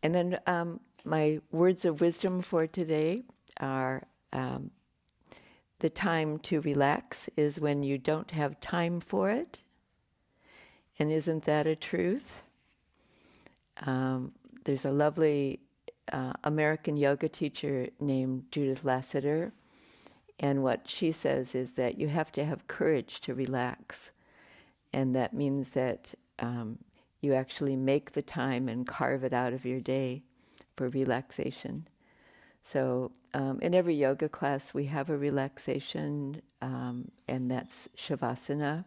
And then my words of wisdom for today are the time to relax is when you don't have time for it. And isn't that a truth? There's a lovely American yoga teacher named Judith Lasater. And what she says is that you have to have courage to relax. And that means that you actually make the time and carve it out of your day for relaxation. So in every yoga class we have a relaxation, and that's Shavasana.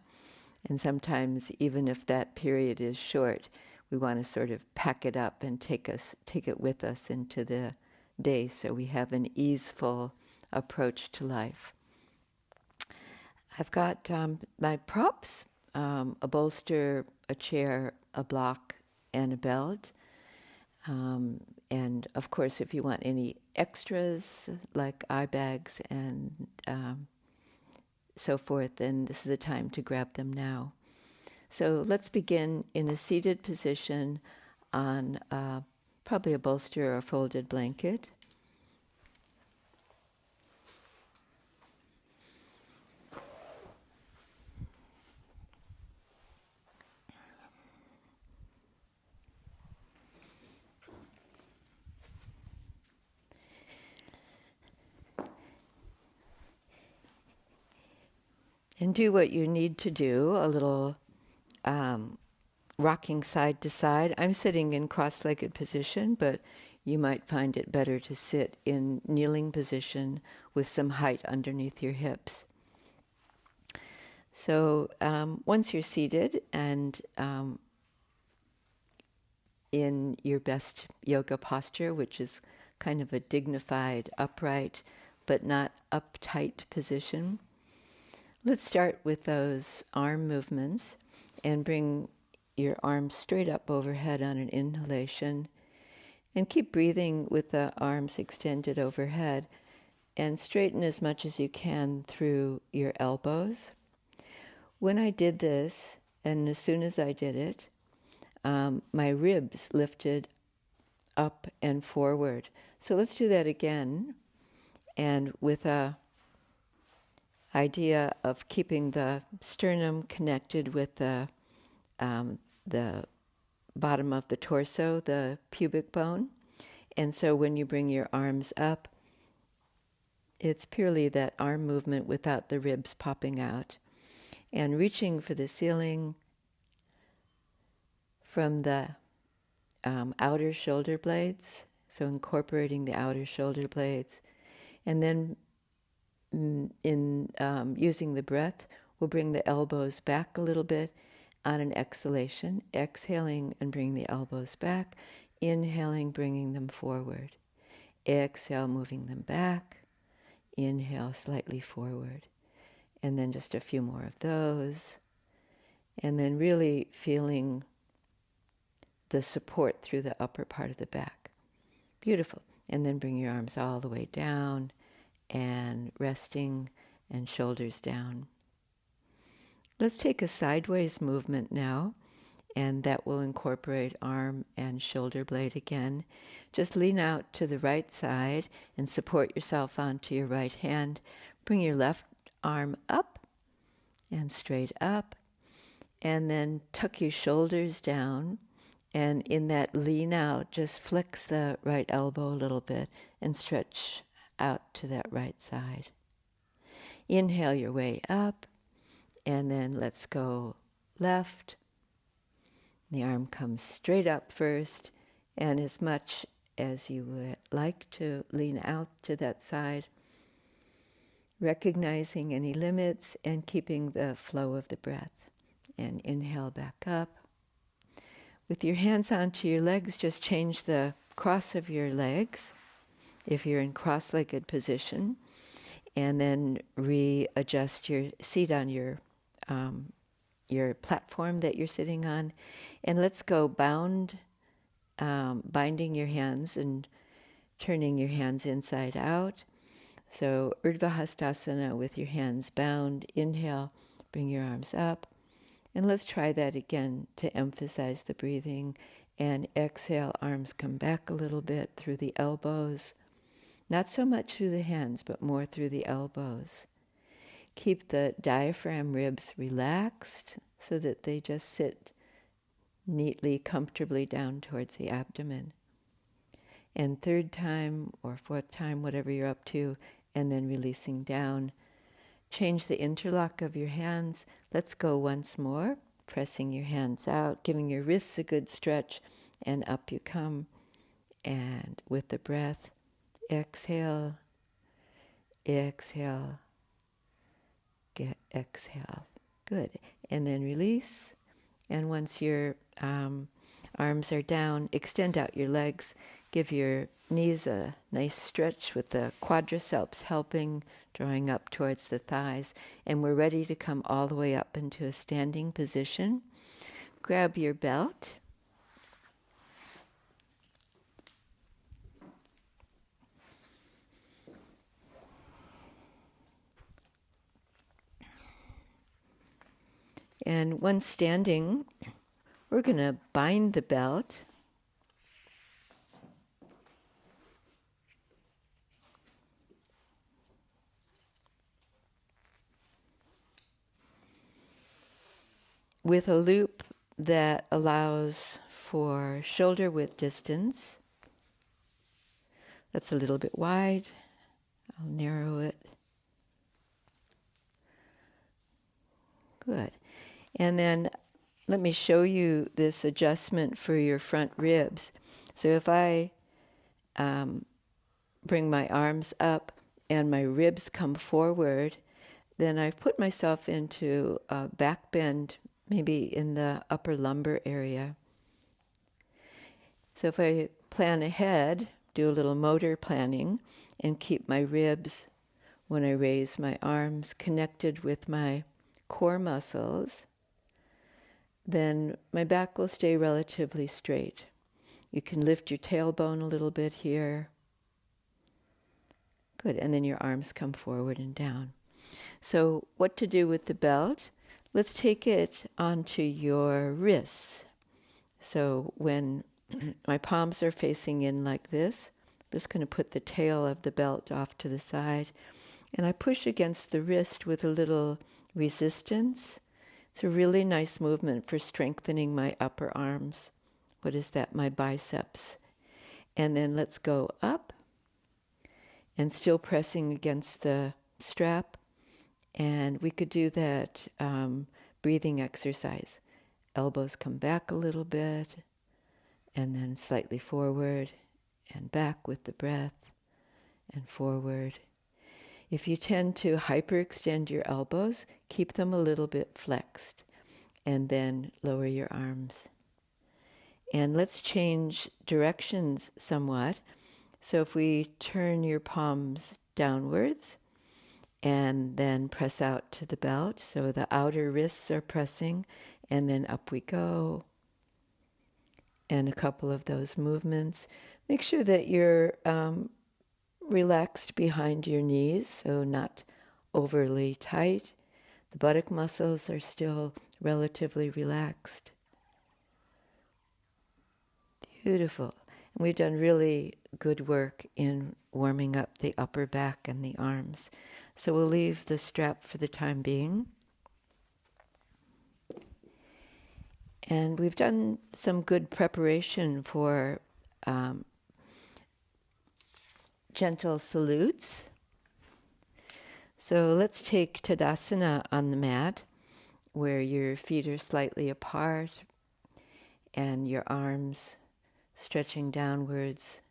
And sometimes even if that period is short, we want to sort of pack it up and take it with us into the day so we have an easeful approach to life. I've got my props, a bolster, a chair, a block, and a belt. And of course, if you want any extras like eye bags and so forth, then this is the time to grab them now. So let's begin in a seated position on probably a bolster or a folded blanket. And do what you need to do, a little rocking side to side. I'm sitting in cross-legged position, but you might find it better to sit in kneeling position with some height underneath your hips. So once you're seated and in your best yoga posture, which is kind of a dignified, upright, but not uptight position, let's start with those arm movements and bring your arms straight up overhead on an inhalation, and keep breathing with the arms extended overhead, and straighten as much as you can through your elbows. When I did this, and as soon as I did it, my ribs lifted up and forward. So let's do that again, and with a idea of keeping the sternum connected with the bottom of the torso, the pubic bone. And so when you bring your arms up, it's purely that arm movement without the ribs popping out. And reaching for the ceiling from the outer shoulder blades, so incorporating the outer shoulder blades. And then in using the breath, we'll bring the elbows back a little bit on an exhalation, exhaling and bring the elbows back, inhaling, bringing them forward, exhale, moving them back, inhale, slightly forward, and then just a few more of those, and then really feeling the support through the upper part of the back. Beautiful. And then bring your arms all the way down and resting and shoulders down. Let's take a sideways movement now, and that will incorporate arm and shoulder blade again. Just lean out to the right side and support yourself onto your right hand. Bring your left arm up and straight up, and then tuck your shoulders down. And in that lean out, just flex the right elbow a little bit and stretch out to that right side. Inhale your way up, and then let's go left. The arm comes straight up first, and as much as you would like to lean out to that side, recognizing any limits and keeping the flow of the breath. And inhale back up. With your hands onto your legs, just change the cross of your legs if you're in cross-legged position, and then readjust your seat on your platform that you're sitting on. And let's go binding your hands and turning your hands inside out. So Urdhva Hastasana with your hands bound. Inhale, bring your arms up. And let's try that again to emphasize the breathing. And exhale, arms come back a little bit through the elbows. Not so much through the hands, but more through the elbows. Keep the diaphragm ribs relaxed so that they just sit neatly, comfortably down towards the abdomen. And third time or fourth time, whatever you're up to, and then releasing down. Change the interlock of your hands. Let's go once more, pressing your hands out, giving your wrists a good stretch, and up you come. And with the breath, exhale, exhale, exhale. Good. And then release. And once your arms are down, extend out your legs. Give your knees a nice stretch with the quadriceps helping, drawing up towards the thighs. And we're ready to come all the way up into a standing position. Grab your belt. And once standing, we're going to bind the belt. With a loop that allows for shoulder width distance. That's a little bit wide. I'll narrow it. Good. And then let me show you this adjustment for your front ribs. So if I bring my arms up and my ribs come forward, then I've put myself into a back bend, maybe in the upper lumbar area. So if I plan ahead, do a little motor planning, and keep my ribs, when I raise my arms, connected with my core muscles, then my back will stay relatively straight. You can lift your tailbone a little bit here. Good, and then your arms come forward and down. So what to do with the belt? Let's take it onto your wrists. So when my palms are facing in like this, I'm just going to put the tail of the belt off to the side, and I push against the wrist with a little resistance. It's a really nice movement for strengthening my upper arms. What is that? My biceps. And then let's go up, and still pressing against the strap. And we could do that breathing exercise. Elbows come back a little bit, and then slightly forward and back with the breath, and forward. If you tend to hyperextend your elbows, keep them a little bit flexed, and then lower your arms. And let's change directions somewhat. So if we turn your palms downwards, and then press out to the belt, so the outer wrists are pressing, and then up we go. And a couple of those movements. Make sure that you're relaxed behind your knees, so not overly tight. The buttock muscles are still relatively relaxed. Beautiful. And we've done really good work in warming up the upper back and the arms. So we'll leave the strap for the time being. And we've done some good preparation for gentle salutes. So let's take Tadasana on the mat, where your feet are slightly apart and your arms stretching downwards.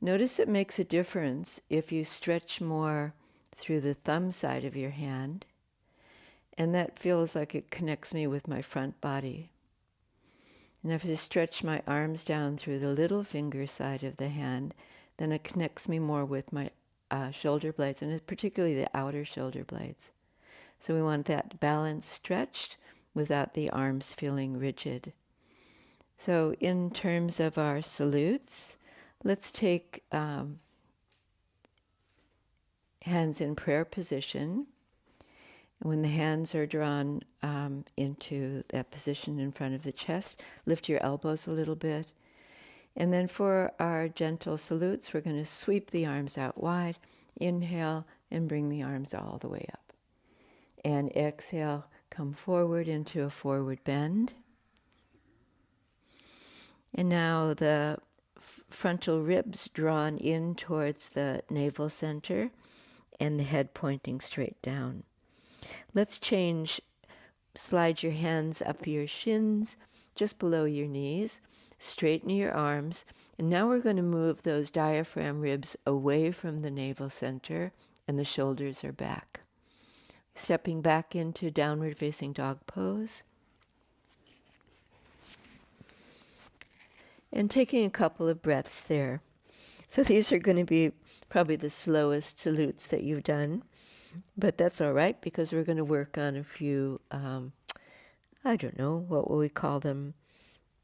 Notice it makes a difference if you stretch more through the thumb side of your hand, and that feels like it connects me with my front body. And if I stretch my arms down through the little finger side of the hand, then it connects me more with my shoulder blades, and particularly the outer shoulder blades. So we want that balance stretched without the arms feeling rigid. So in terms of our salutes, let's take hands in prayer position, And when the hands are drawn into that position in front of the chest, lift your elbows a little bit. And then for our gentle salutes, we're going to sweep the arms out wide. Inhale and bring the arms all the way up. And exhale, come forward into a forward bend. And now the frontal ribs drawn in towards the navel center and the head pointing straight down. Let's change. Slide your hands up your shins, just below your knees. Straighten your arms. And now we're going to move those diaphragm ribs away from the navel center, and the shoulders are back. Stepping back into downward facing dog pose. And taking a couple of breaths there. So these are going to be probably the slowest salutes that you've done. But that's all right, because we're going to work on a few, I don't know, what will we call them?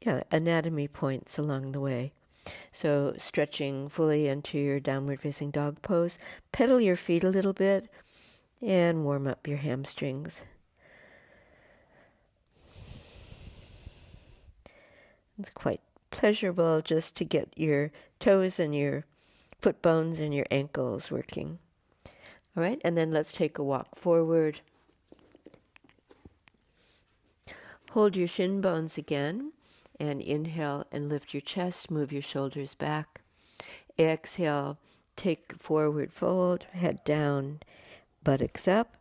Yeah, anatomy points along the way. So stretching fully into your downward facing dog pose. Pedal your feet a little bit and warm up your hamstrings. It's quite pleasurable just to get your toes and your foot bones and your ankles working. All right, and then let's take a walk forward. Hold your shin bones again, and inhale and lift your chest, move your shoulders back. Exhale, take forward fold, head down, buttocks up.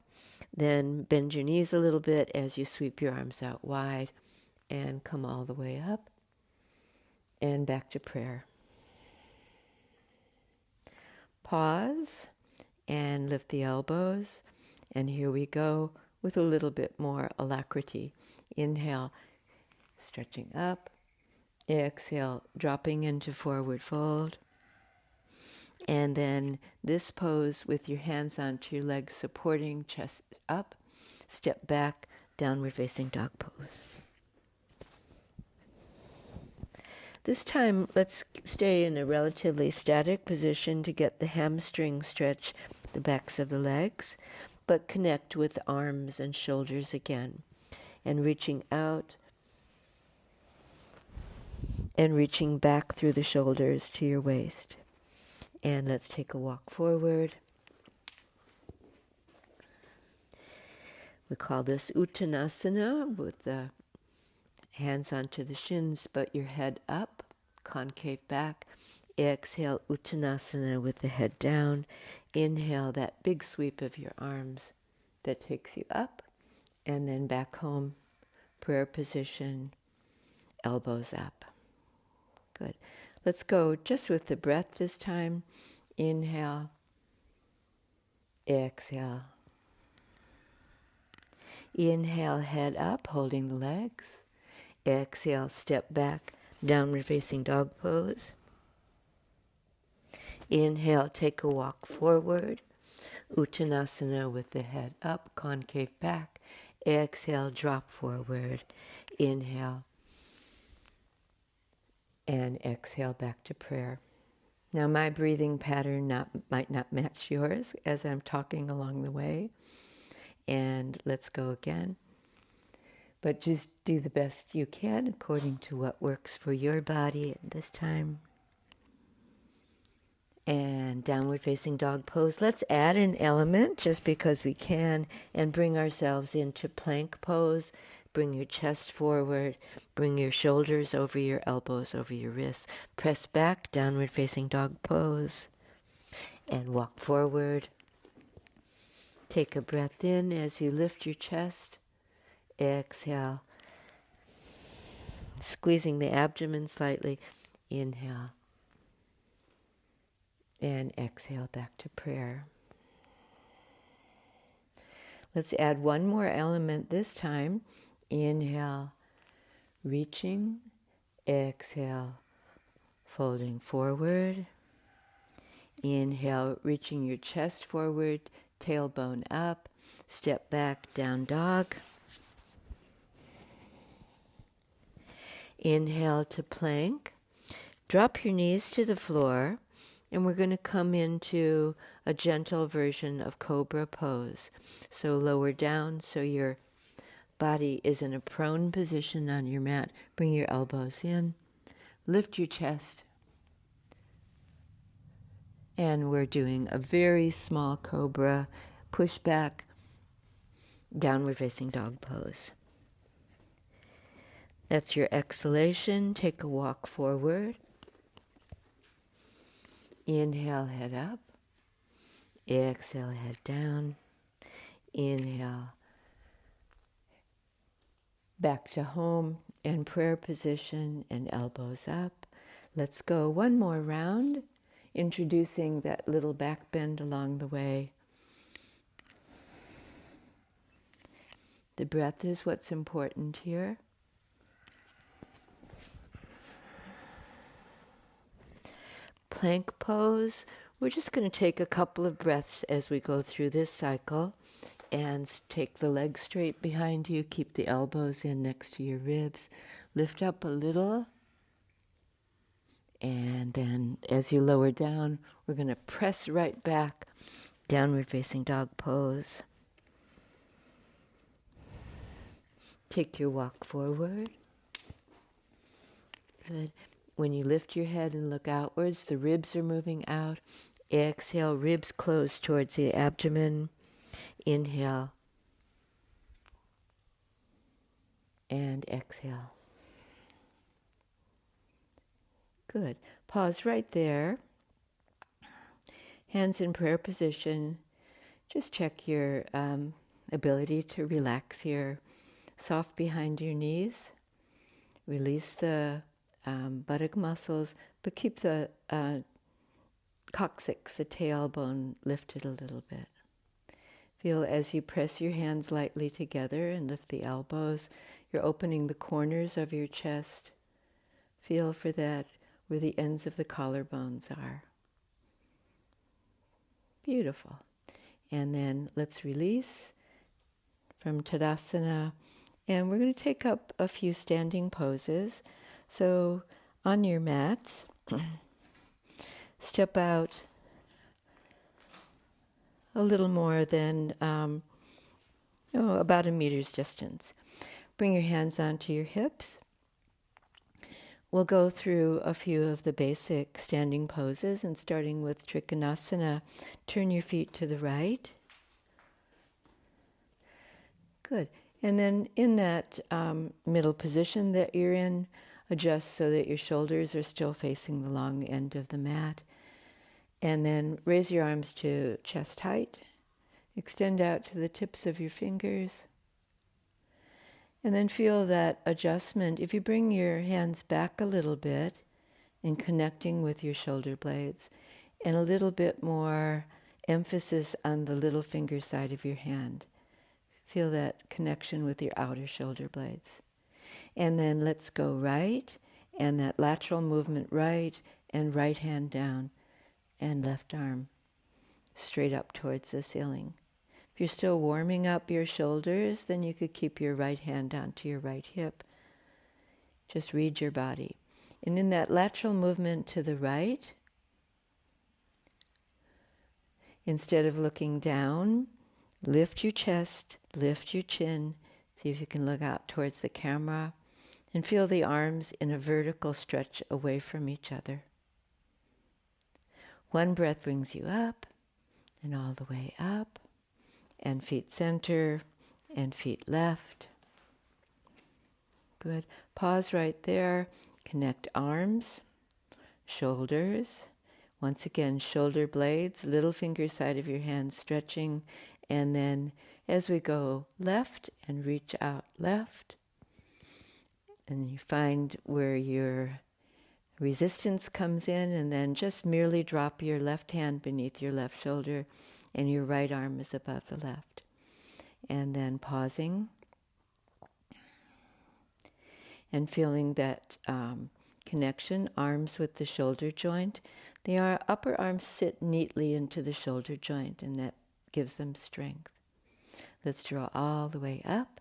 Then bend your knees a little bit as you sweep your arms out wide and come all the way up and back to prayer. Pause and lift the elbows, and here we go with a little bit more alacrity. Inhale, stretching up. Exhale, dropping into forward fold. And then this pose with your hands onto your legs, supporting chest up. Step back, downward facing dog pose. This time, let's stay in a relatively static position to get the hamstring stretch, the backs of the legs, but connect with arms and shoulders again. And reaching out and reaching back through the shoulders to your waist. And let's take a walk forward. We call this Uttanasana, with the hands onto the shins, but your head up, concave back. Exhale, Uttanasana with the head down. Inhale, that big sweep of your arms that takes you up, and then back home, prayer position, elbows up. Good. Let's go just with the breath this time. Inhale, exhale. Inhale, head up, holding the legs. Exhale, step back, downward facing dog pose. Inhale, take a walk forward. Uttanasana with the head up, concave back. Exhale, drop forward. Inhale. And exhale back to prayer. Now my breathing pattern might not match yours as I'm talking along the way. And let's go again. But just do the best you can according to what works for your body at this time. And downward facing dog pose. Let's add an element just because we can and bring ourselves into plank pose. Bring your chest forward. Bring your shoulders over your elbows, over your wrists. Press back, downward facing dog pose. And walk forward. Take a breath in as you lift your chest. Exhale. Squeezing the abdomen slightly. Inhale. And exhale back to prayer. Let's add one more element this time. Inhale, reaching. Exhale, folding forward. Inhale, reaching your chest forward, tailbone up. Step back, down dog. Inhale to plank. Drop your knees to the floor And we're going to come into a gentle version of Cobra pose. So lower down, so your body is in a prone position on your mat. Bring your elbows in, lift your chest. And we're doing a very small Cobra, push back, downward facing dog pose. That's your exhalation. Take a walk forward. Inhale, head up. Exhale, head down. Inhale, back to home and prayer position and elbows up. Let's go one more round, introducing that little back bend along the way. The breath is what's important here. Plank pose. We're just going to take a couple of breaths as we go through this cycle and take the legs straight behind you. Keep the elbows in next to your ribs. Lift up a little. And then as you lower down, we're going to press right back, downward facing dog pose. Take your walk forward. Good. When you lift your head and look outwards, the ribs are moving out. Exhale, ribs close towards the abdomen. Inhale. And exhale. Good. Pause right there. Hands in prayer position. Just check your ability to relax here. Soft behind your knees. Release the buttock muscles, but keep the coccyx, the tailbone, lifted a little bit. Feel as you press your hands lightly together and lift the elbows, you're opening the corners of your chest. Feel for that where the ends of the collarbones are. Beautiful. And then let's release from Tadasana. And we're going to take up a few standing poses. So on your mats, step out a little more than about a meter's distance. Bring your hands onto your hips. We'll go through a few of the basic standing poses, and starting with Trikonasana, turn your feet to the right. Good. And then in that middle position that you're in, adjust so that your shoulders are still facing the long end of the mat. And then raise your arms to chest height. Extend out to the tips of your fingers. And then feel that adjustment. If you bring your hands back a little bit in connecting with your shoulder blades, and a little bit more emphasis on the little finger side of your hand. Feel that connection with your outer shoulder blades. And then let's go right, and that lateral movement right, and right hand down, and left arm straight up towards the ceiling. If you're still warming up your shoulders, then you could keep your right hand onto your right hip. Just read your body. And in that lateral movement to the right, instead of looking down, lift your chest, lift your chin. See if you can look out towards the camera and feel the arms in a vertical stretch away from each other. One breath brings you up and all the way up, and feet center and feet left. Good. Pause right there. Connect arms, shoulders. Once again, shoulder blades, little finger side of your hand stretching. And then as we go left and reach out left, and you find where your resistance comes in, and then just merely drop your left hand beneath your left shoulder, and your right arm is above the left. And then pausing and feeling that connection, arms with the shoulder joint. The upper arms sit neatly into the shoulder joint, and that gives them strength. Let's draw all the way up,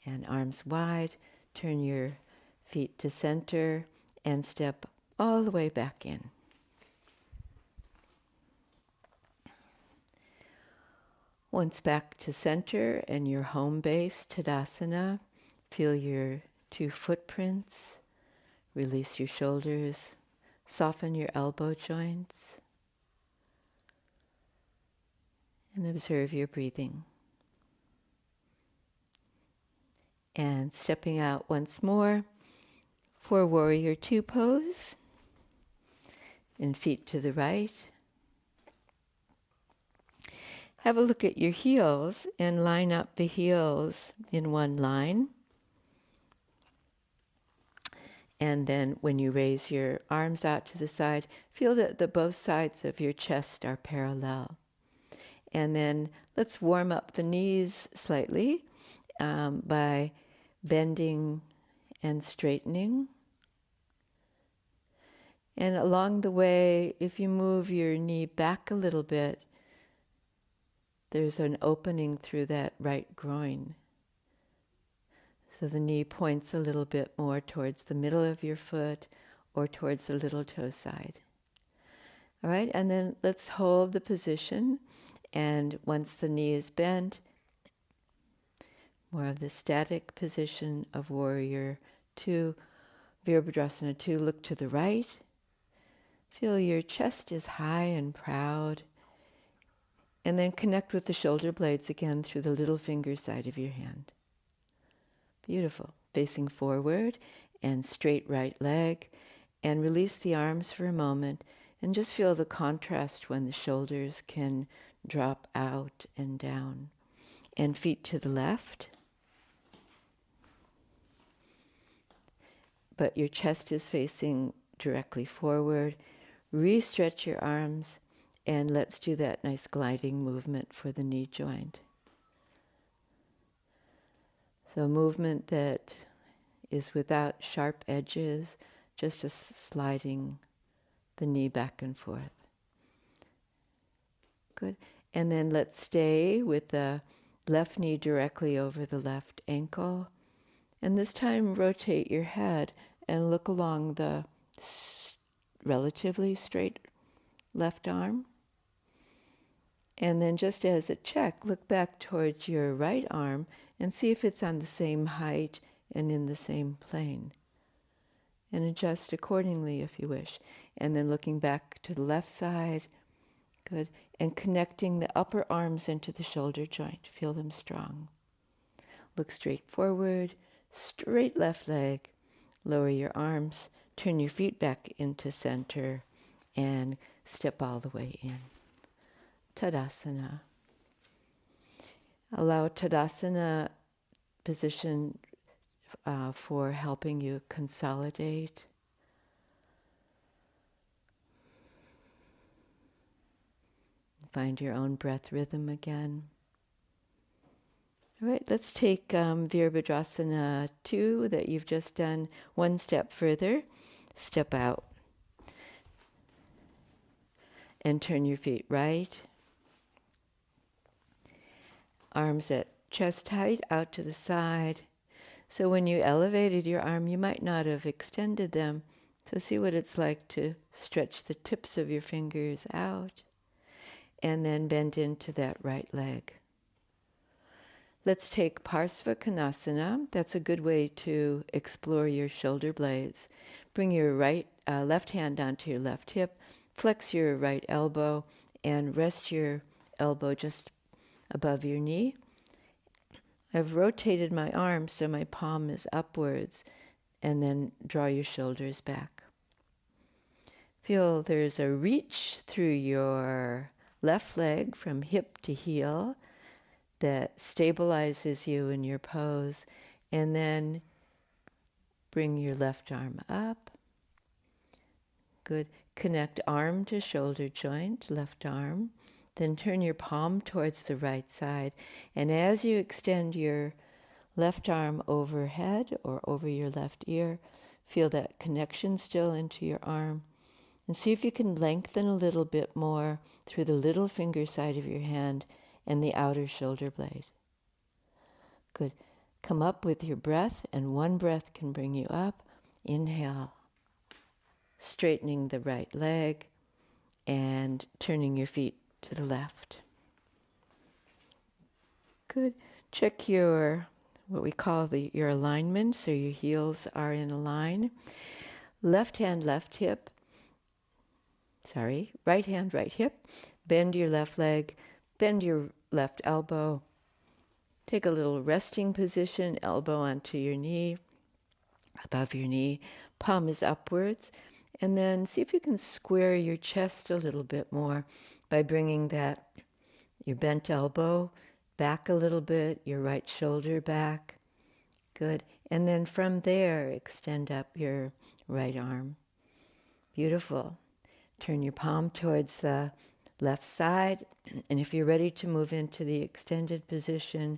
and arms wide. Turn your feet to center and step all the way back in. Once back to center and your home base, Tadasana, feel your 2 footprints, release your shoulders, soften your elbow joints, and observe your breathing. And stepping out once more for Warrior Two pose, and feet to the right. Have a look at your heels and line up the heels in one line. And then when you raise your arms out to the side, feel that the both sides of your chest are parallel. And then let's warm up the knees slightly by bending and straightening. And along the way, if you move your knee back a little bit, there's an opening through that right groin. So the knee points a little bit more towards the middle of your foot or towards the little toe side. All right, and then let's hold the position. And once the knee is bent, more of the static position of Warrior Two, Virabhadrasana 2, look to the right. Feel your chest is high and proud. And then connect with the shoulder blades again through the little finger side of your hand. Beautiful. Facing forward and straight right leg. And release the arms for a moment. And just feel the contrast when the shoulders can drop out and down. And feet to the left. But your chest is facing directly forward. Re-stretch your arms. And let's do that nice gliding movement for the knee joint. So a movement that is without sharp edges, just sliding the knee back and forth. Good. And then let's stay with the left knee directly over the left ankle. And this time rotate your head and look along the relatively straight left arm. And then just as a check, look back towards your right arm and see if it's on the same height and in the same plane. And adjust accordingly if you wish. And then looking back to the left side, good. And connecting the upper arms into the shoulder joint. Feel them strong. Look straight forward, straight left leg, lower your arms, turn your feet back into center, and step all the way in. Tadasana. Allow Tadasana position for helping you consolidate. Find your own breath rhythm again. All right, let's take Virabhadrasana 2 that you've just done one step further. Step out. And turn your feet right. Arms at chest height out to the side. So when you elevated your arm, you might not have extended them. So see what it's like to stretch the tips of your fingers out. And then bend into that right leg. Let's take Parsva Konasana. That's a good way to explore your shoulder blades. Bring your left hand onto your left hip. Flex your right elbow and rest your elbow just above your knee. I've rotated my arm so my palm is upwards, and then draw your shoulders back. Feel there's a reach through your left leg from hip to heel that stabilizes you in your pose, and then bring your left arm up. Good. Connect arm to shoulder joint, left arm. Then turn your palm towards the right side. And as you extend your left arm overhead or over your left ear, feel that connection still into your arm. And see if you can lengthen a little bit more through the little finger side of your hand and the outer shoulder blade. Good. Come up with your breath, and one breath can bring you up. Inhale. Straightening the right leg and turning your feet to the left. Good. Check your, what we call your alignment, so your heels are in a line. Left hand, left hip. Right hand, right hip. Bend your left leg, bend your left elbow. Take a little resting position, elbow onto your knee, above your knee, palm is upwards. And then see if you can square your chest a little bit more by bringing that, your bent elbow back a little bit, your right shoulder back. Good. And then from there, extend up your right arm. Beautiful. Turn your palm towards the left side. And if you're ready to move into the extended position,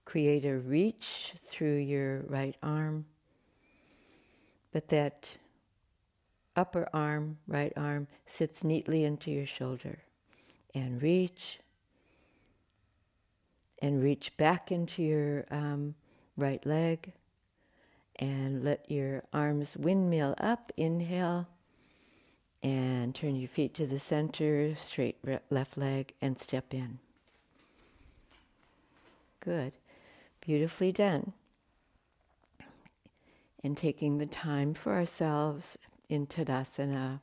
create a reach through your right arm. But that upper arm, right arm, sits neatly into your shoulder. And reach back into your right leg. And let your arms windmill up. Inhale. And turn your feet to the center, straight left leg, and step in. Good. Beautifully done. And taking the time for ourselves in Tadasana,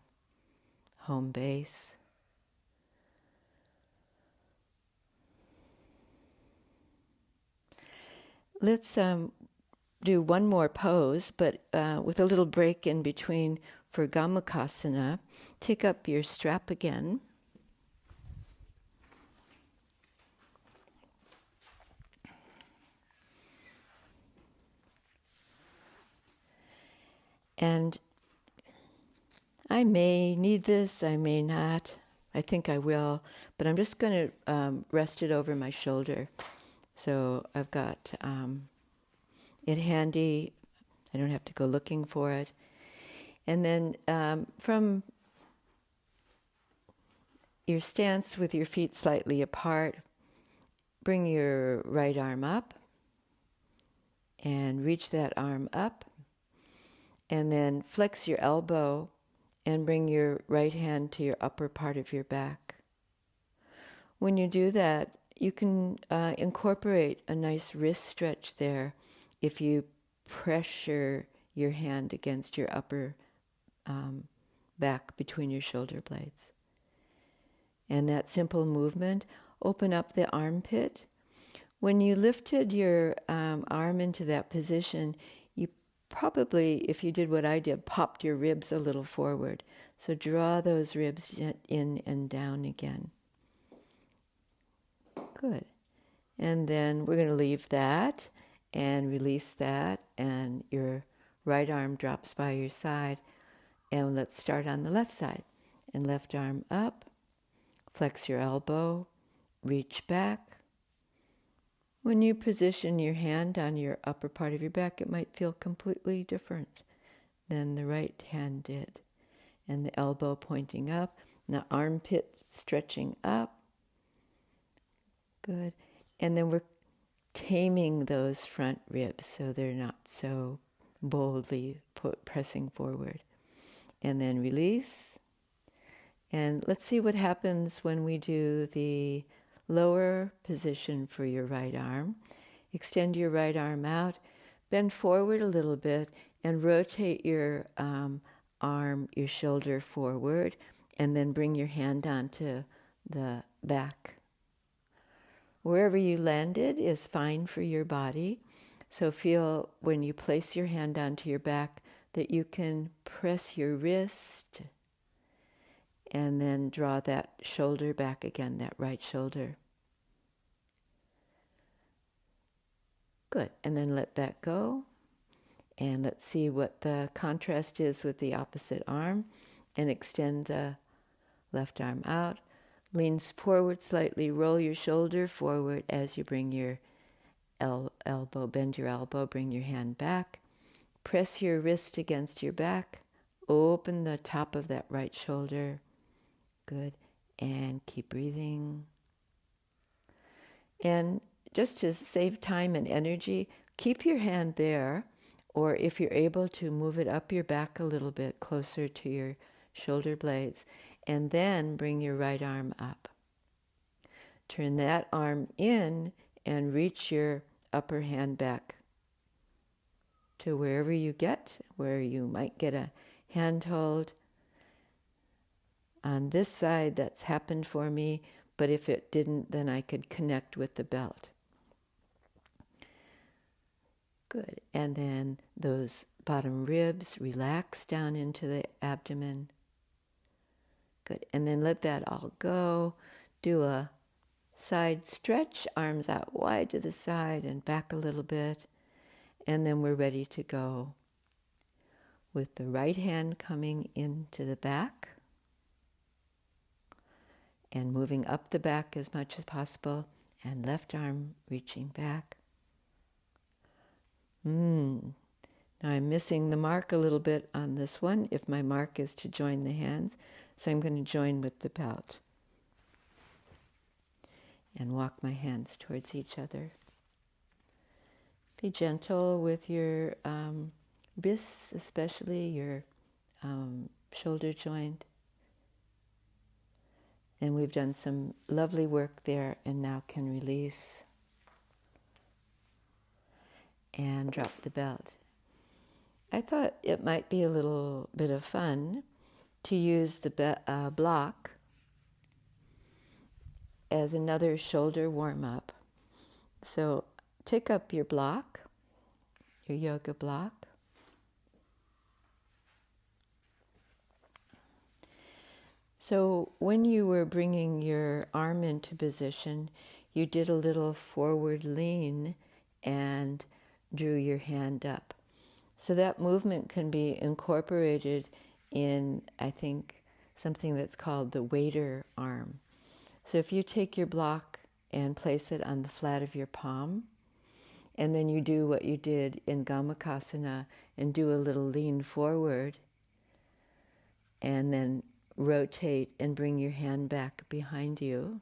home base. Let's do one more pose, but with a little break in between for Gomukhasana. Take up your strap again. And I may need this, I may not. I think I will, but I'm just going to rest it over my shoulder. So I've got it handy. I don't have to go looking for it. And then from your stance with your feet slightly apart, bring your right arm up and reach that arm up. And then flex your elbow and bring your right hand to your upper part of your back. When you do that, you can incorporate a nice wrist stretch there if you pressure your hand against your upper back between your shoulder blades. And that simple movement, open up the armpit. When you lifted your arm into that position, you probably, if you did what I did, popped your ribs a little forward. So draw those ribs in and down again. Good. And then we're going to leave that and release that, and your right arm drops by your side. And let's start on the left side. And left arm up, flex your elbow, reach back. When you position your hand on your upper part of your back, it might feel completely different than the right hand did. And the elbow pointing up, and the armpit stretching up. Good. And then we're taming those front ribs so they're not so boldly pressing forward. And then release. And let's see what happens when we do the lower position for your right arm. Extend your right arm out, bend forward a little bit, and rotate your arm, your shoulder forward, and then bring your hand onto the back. Wherever you landed is fine for your body. So feel when you place your hand onto your back that you can press your wrist and then draw that shoulder back again, that right shoulder. Good. And then let that go. And let's see what the contrast is with the opposite arm. And extend the left arm out. Leans forward slightly. Roll your shoulder forward as you bring your elbow, bend your elbow, bring your hand back. Press your wrist against your back. Open the top of that right shoulder. Good. And keep breathing. And just to save time and energy, keep your hand there, or if you're able to, move it up your back a little bit closer to your shoulder blades, and then bring your right arm up. Turn that arm in and reach your upper hand back to wherever you get, where you might get a handhold. On this side, that's happened for me, but if it didn't, then I could connect with the belt. Good. And then those bottom ribs relax down into the abdomen. Good. And then let that all go. Do a side stretch, arms out wide to the side and back a little bit. And then we're ready to go with the right hand coming into the back and moving up the back as much as possible, and left arm reaching back. Now I'm missing the mark a little bit on this one, if my mark is to join the hands, so I'm going to join with the belt and walk my hands towards each other. Be gentle with your wrists, especially your shoulder joint. And we've done some lovely work there and now can release and drop the belt. I thought it might be a little bit of fun to use the block as another shoulder warm-up. So take up your block, your yoga block. So when you were bringing your arm into position, you did a little forward lean and drew your hand up. So that movement can be incorporated in, I think, something that's called the waiter arm. So if you take your block and place it on the flat of your palm, and then you do what you did in Gomukhasana and do a little lean forward, and then rotate and bring your hand back behind you,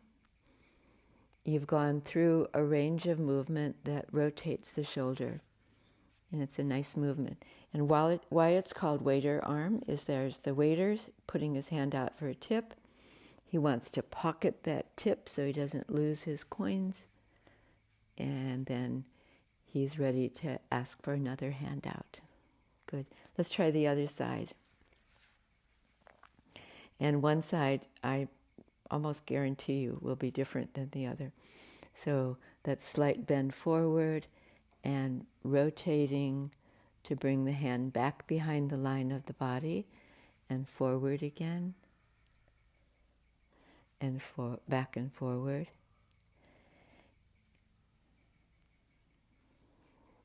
you've gone through a range of movement that rotates the shoulder. And it's a nice movement. And why it's called waiter arm is there's the waiter putting his hand out for a tip. He wants to pocket that tip so he doesn't lose his coins. And then he's ready to ask for another handout. Good. Let's try the other side. And one side, I almost guarantee you, will be different than the other. So that slight bend forward and rotating to bring the hand back behind the line of the body and forward again, and back and forward.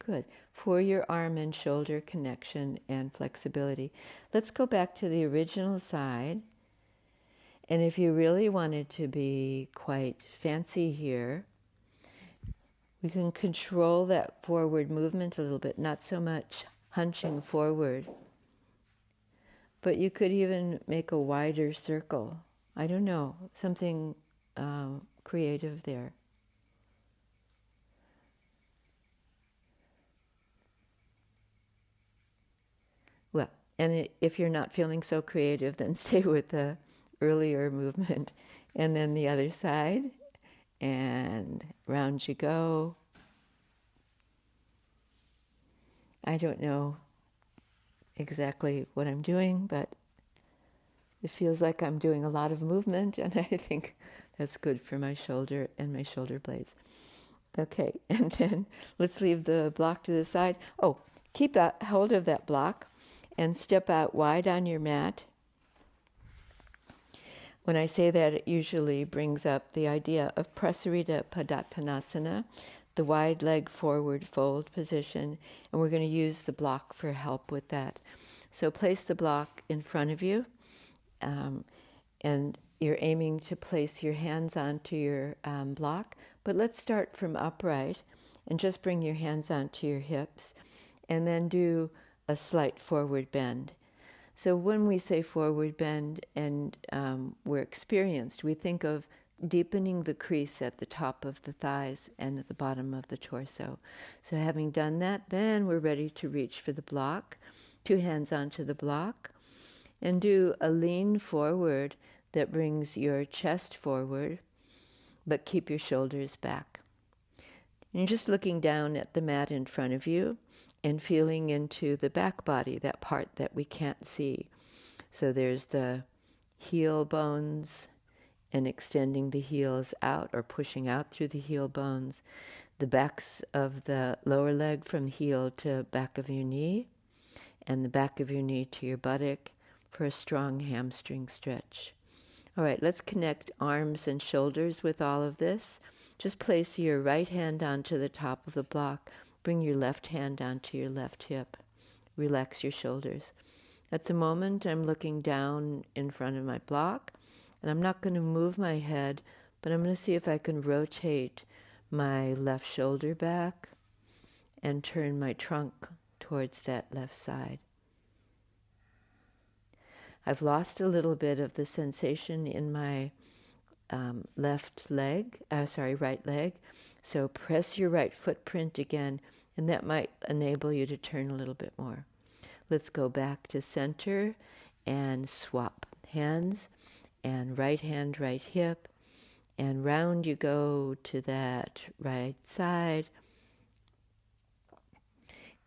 Good. For your arm and shoulder connection and flexibility, let's go back to the original side. And if you really wanted to be quite fancy here, we can control that forward movement a little bit, not so much hunching forward, but you could even make a wider circle. I don't know, something creative there. Well, and if you're not feeling so creative, then stay with the earlier movement. And then the other side, and round you go. I don't know exactly what I'm doing, but it feels like I'm doing a lot of movement, and I think that's good for my shoulder and my shoulder blades. Okay, and then let's leave the block to the side. Oh, keep hold of that block and step out wide on your mat. When I say that, it usually brings up the idea of Prasarita Padattanasana, the wide leg forward fold position, and we're going to use the block for help with that. So place the block in front of you, and you're aiming to place your hands onto your block, but let's start from upright and just bring your hands onto your hips and then do a slight forward bend. So when we say forward bend and we're experienced, we think of deepening the crease at the top of the thighs and at the bottom of the torso. So having done that, then we're ready to reach for the block, 2 hands onto the block, and do a lean forward that brings your chest forward, but keep your shoulders back. And you're just looking down at the mat in front of you and feeling into the back body, that part that we can't see. So there's the heel bones and extending the heels out or pushing out through the heel bones, the backs of the lower leg from heel to back of your knee, and the back of your knee to your buttock for a strong hamstring stretch. All right, let's connect arms and shoulders with all of this. Just place your right hand onto the top of the block. Bring your left hand onto your left hip. Relax your shoulders. At the moment, I'm looking down in front of my block, and I'm not going to move my head, but I'm going to see if I can rotate my left shoulder back and turn my trunk towards that left side. I've lost a little bit of the sensation in my right leg. So press your right footprint again, and that might enable you to turn a little bit more. Let's go back to center and swap hands, and right hand, right hip, and round you go to that right side.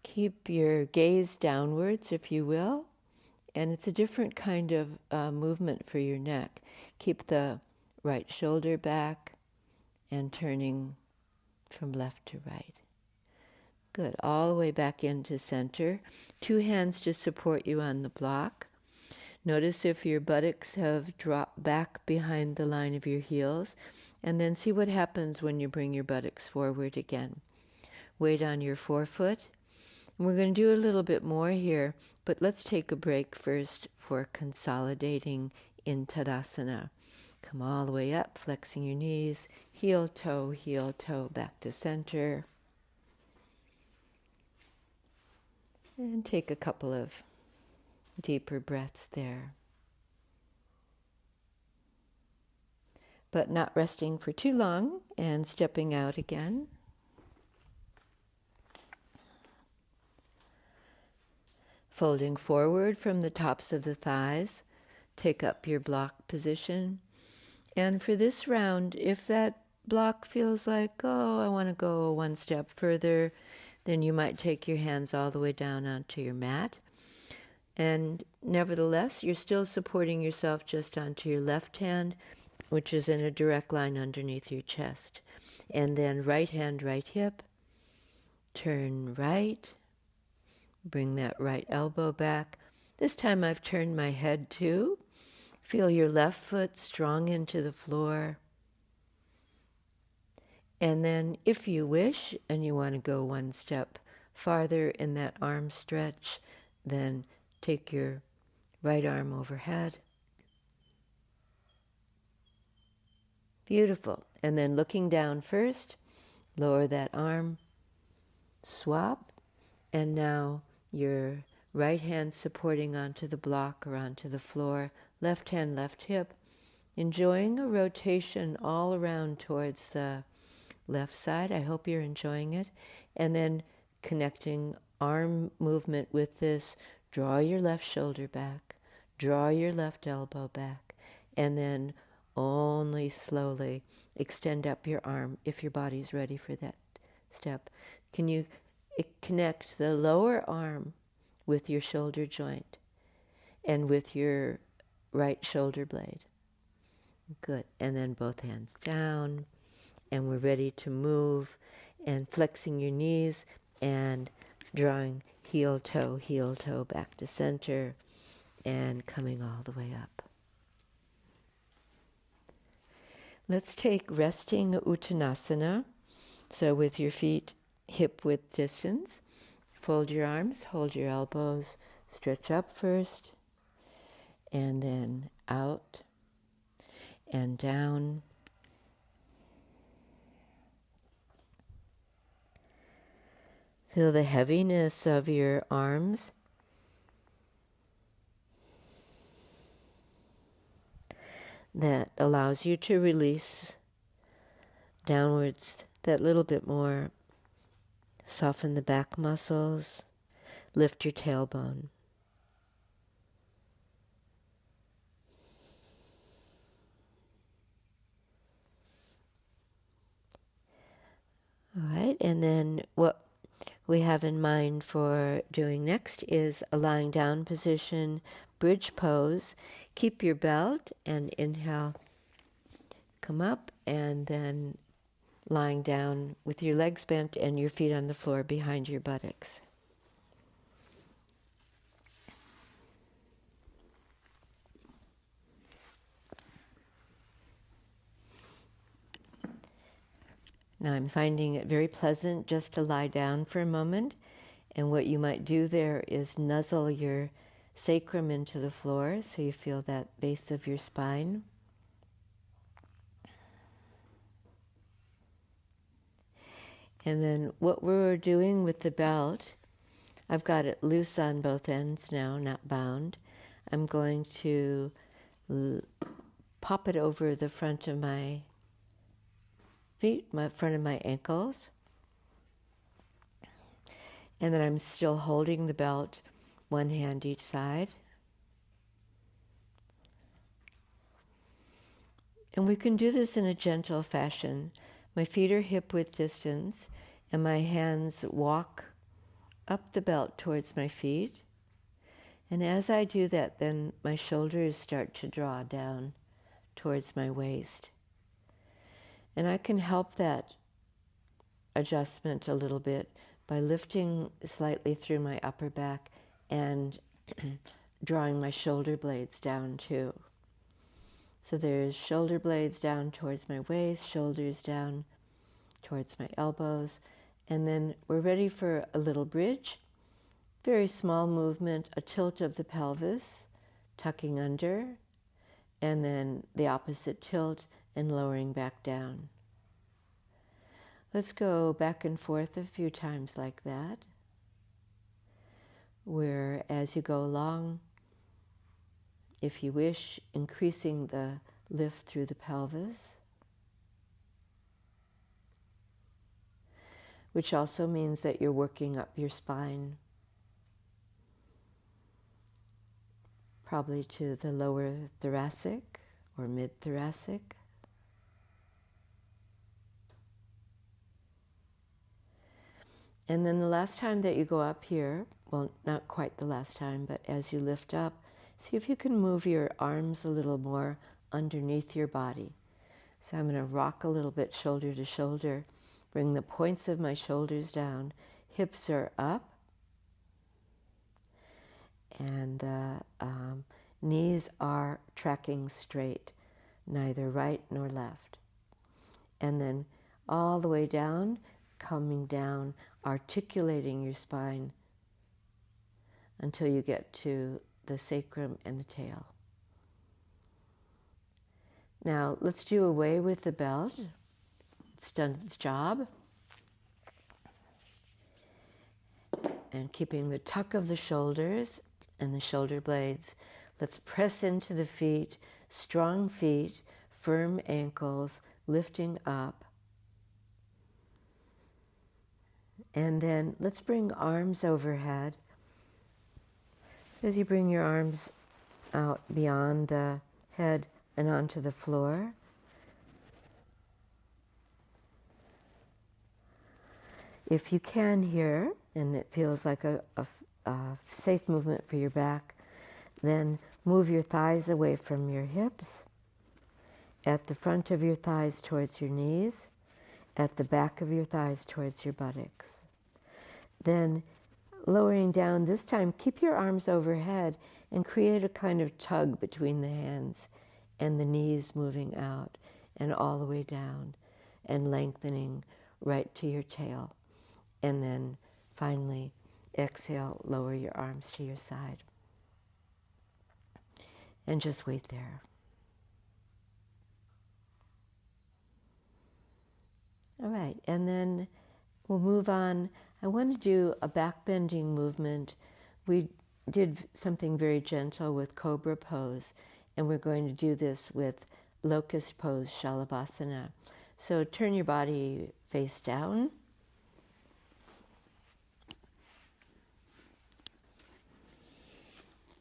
Keep your gaze downwards, if you will, and it's a different kind of movement for your neck. Keep the right shoulder back and turning from left to right. Good. All the way back into center. Two hands to support you on the block. Notice if your buttocks have dropped back behind the line of your heels, and then see what happens when you bring your buttocks forward again. Weight on your forefoot. And we're going to do a little bit more here, but let's take a break first for consolidating in Tadasana. Come all the way up, flexing your knees, heel, toe, back to center. And take a couple of deeper breaths there. But not resting for too long and stepping out again. Folding forward from the tops of the thighs, take up your block position. And for this round, if that block feels like, oh, I want to go one step further, then you might take your hands all the way down onto your mat. And nevertheless, you're still supporting yourself just onto your left hand, which is in a direct line underneath your chest. And then right hand, right hip, turn right, bring that right elbow back. This time I've turned my head too. Feel your left foot strong into the floor. And then if you wish and you want to go one step farther in that arm stretch, then take your right arm overhead. Beautiful. And then looking down first, lower that arm, swap, and now your right hand supporting onto the block or onto the floor, left hand, left hip, enjoying a rotation all around towards the left side. I hope you're enjoying it. And then connecting arm movement with this, draw your left shoulder back, draw your left elbow back, and then only slowly extend up your arm if your body's ready for that step. Can you connect the lower arm with your shoulder joint and with your right shoulder blade? Good. And then both hands down, and we're ready to move, and flexing your knees and drawing heel toe back to center and coming all the way up. Let's take resting Uttanasana. So with your feet hip width distance, fold your arms, hold your elbows, stretch up first, and then out and down. Feel the heaviness of your arms. That allows you to release downwards that little bit more. Soften the back muscles. Lift your tailbone. All right, and then what we have in mind for doing next is a lying down position, bridge pose. Keep your belt and inhale, come up, and then lying down with your legs bent and your feet on the floor behind your buttocks. Now I'm finding it very pleasant just to lie down for a moment, and what you might do there is nuzzle your sacrum into the floor so you feel that base of your spine. And then what we're doing with the belt, I've got it loose on both ends now, not bound. I'm going to pop it over the front of my feet, my front of my ankles. And then I'm still holding the belt, one hand each side. And we can do this in a gentle fashion. My feet are hip-width distance, and my hands walk up the belt towards my feet. And as I do that, then my shoulders start to draw down towards my waist. And I can help that adjustment a little bit by lifting slightly through my upper back and drawing my shoulder blades down too. So there's shoulder blades down towards my waist, shoulders down towards my elbows, and then we're ready for a little bridge. Very small movement, a tilt of the pelvis, tucking under, and then the opposite tilt and lowering back down. Let's go back and forth a few times like that, where as you go along, if you wish, increasing the lift through the pelvis, which also means that you're working up your spine, probably to the lower thoracic or mid-thoracic. And then the last time that you go up here, well, not quite the last time, but as you lift up, see if you can move your arms a little more underneath your body. So I'm going to rock a little bit shoulder to shoulder, bring the points of my shoulders down, hips are up, and the knees are tracking straight, neither right nor left. And then all the way down, coming down, articulating your spine until you get to the sacrum and the tail. Now let's do away with the belt. It's done its job. And keeping the tuck of the shoulders and the shoulder blades, let's press into the feet, strong feet, firm ankles, lifting up. And then let's bring arms overhead. As you bring your arms out beyond the head and onto the floor, if you can here, and it feels like a safe movement for your back, then move your thighs away from your hips, at the front of your thighs towards your knees, at the back of your thighs towards your buttocks. Then lowering down, this time keep your arms overhead and create a kind of tug between the hands and the knees moving out and all the way down and lengthening right to your tail. And then finally, exhale, lower your arms to your side. And just wait there. All right, and then we'll move on. I want to do a back bending movement. We did something very gentle with Cobra Pose, and we're going to do this with Locust Pose, Shalabhasana. So turn your body face down.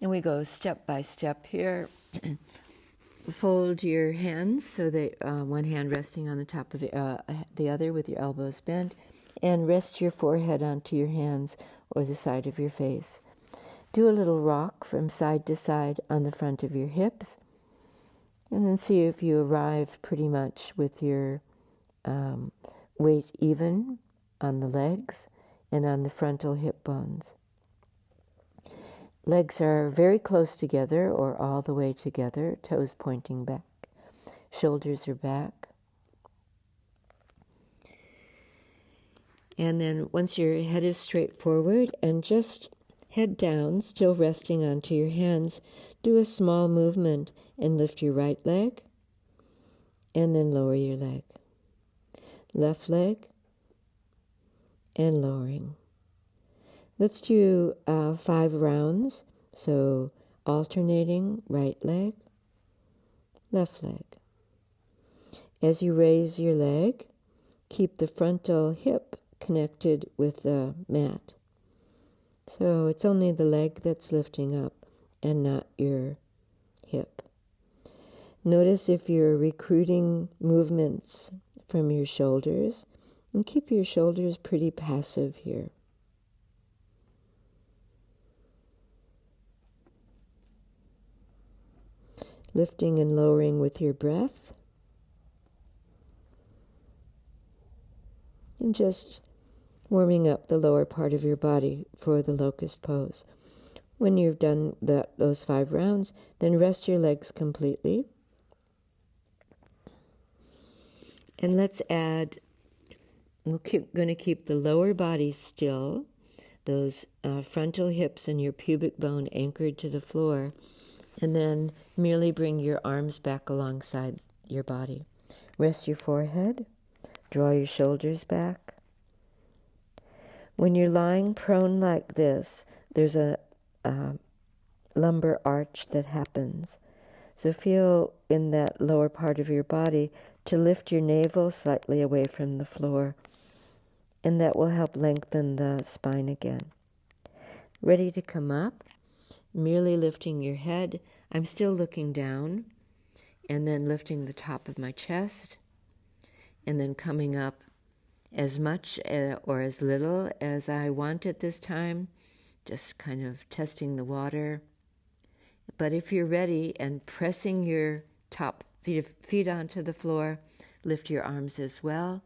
And we go step by step here. Fold your hands so that one hand resting on the top of the other with your elbows bent. And rest your forehead onto your hands or the side of your face. Do a little rock from side to side on the front of your hips, and then see if you arrive pretty much with your weight even on the legs and on the frontal hip bones. Legs are very close together or all the way together, toes pointing back. Shoulders are back. And then once your head is straight forward and just head down, still resting onto your hands, do a small movement and lift your right leg and then lower your leg. Left leg and lowering. Let's do 5 rounds. So alternating right leg, left leg. As you raise your leg, keep the frontal hip connected with the mat. So it's only the leg that's lifting up and not your hip. Notice if you're recruiting movements from your shoulders, and keep your shoulders pretty passive here. Lifting and lowering with your breath. And just warming up the lower part of your body for the locust pose. When you've done those 5 rounds, then rest your legs completely. And let's add, we're going to keep the lower body still, those frontal hips and your pubic bone anchored to the floor, and then merely bring your arms back alongside your body. Rest your forehead, draw your shoulders back. When you're lying prone like this, there's a lumbar arch that happens. So feel in that lower part of your body to lift your navel slightly away from the floor, and that will help lengthen the spine again. Ready to come up, merely lifting your head. I'm still looking down, and then lifting the top of my chest, and then coming up as much or as little as I want at this time, just kind of testing the water. But if you're ready and pressing your top feet onto the floor, lift your arms as well.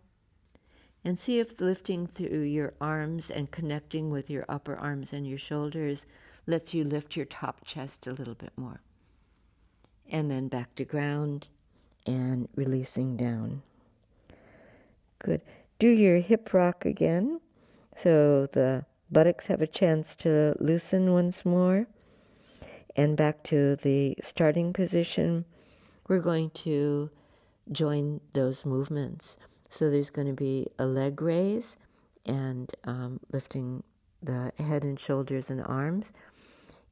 And see if lifting through your arms and connecting with your upper arms and your shoulders lets you lift your top chest a little bit more. And then back to ground and releasing down. Good. Do your hip rock again, so the buttocks have a chance to loosen once more. And back to the starting position, we're going to join those movements. So there's going to be a leg raise and lifting the head and shoulders and arms.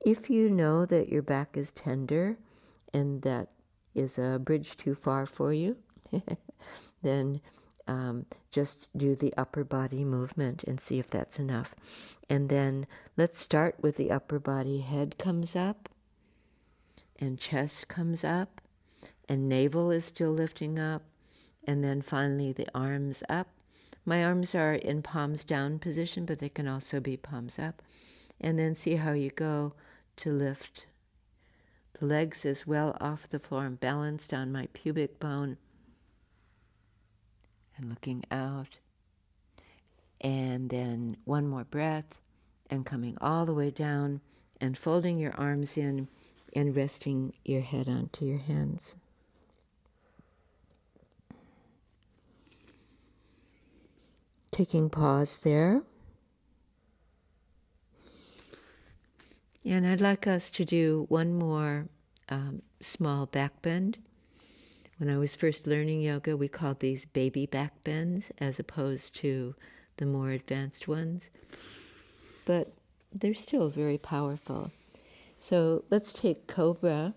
If you know that your back is tender and that is a bridge too far for you, then just do the upper body movement and see if that's enough. And then let's start with the upper body. Head comes up and chest comes up and navel is still lifting up, and then finally the arms up. My arms are in palms down position, but they can also be palms up. And then see how you go to lift the legs as well off the floor and balanced on my pubic bone. And looking out. And then one more breath and coming all the way down and folding your arms in and resting your head onto your hands. Taking pause there. And I'd like us to do one more small back bend. When I was first learning yoga, we called these baby back bends as opposed to the more advanced ones. But they're still very powerful. So let's take Cobra,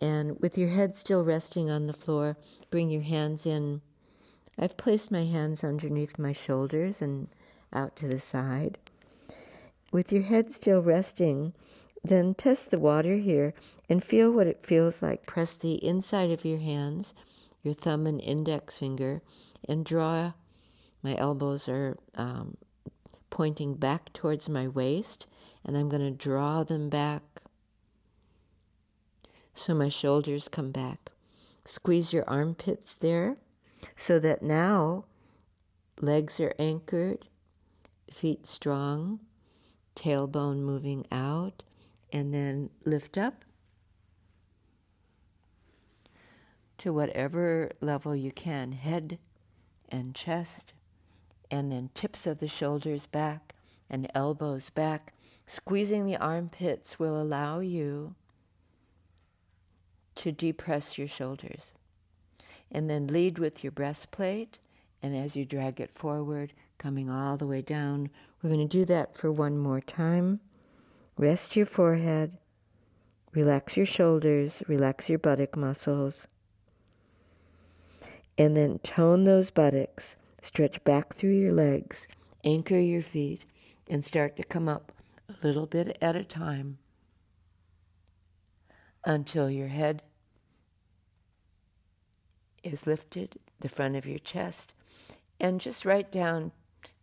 and with your head still resting on the floor, bring your hands in. I've placed my hands underneath my shoulders and out to the side. With your head still resting, then test the water here and feel what it feels like. Press the inside of your hands, your thumb and index finger, and draw My elbows are pointing back towards my waist, and I'm going to draw them back so my shoulders come back. Squeeze your armpits there so that now legs are anchored, feet strong, tailbone moving out, and then lift up to whatever level you can, head and chest, and then tips of the shoulders back and elbows back. Squeezing the armpits will allow you to depress your shoulders. And then lead with your breastplate, and as you drag it forward, coming all the way down. We're going to do that for one more time. Rest your forehead, relax your shoulders, relax your buttock muscles, and then tone those buttocks, stretch back through your legs, anchor your feet, and start to come up a little bit at a time until your head is lifted, the front of your chest, and just right down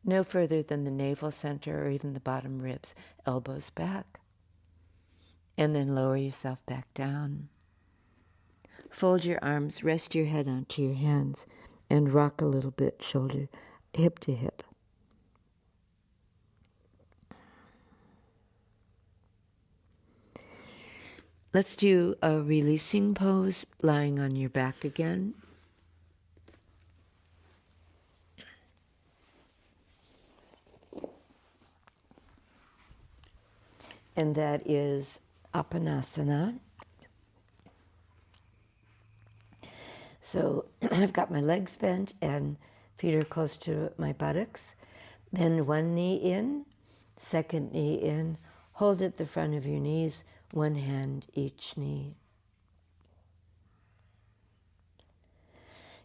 no further than the navel center or even the bottom ribs, elbows back, and then lower yourself back down. Fold your arms, rest your head onto your hands, and rock a little bit, shoulder, hip to hip. Let's do a releasing pose, lying on your back again. And that is Apanasana. So I've got my legs bent and feet are close to my buttocks. Bend one knee in, second knee in. Hold at the front of your knees, one hand each knee.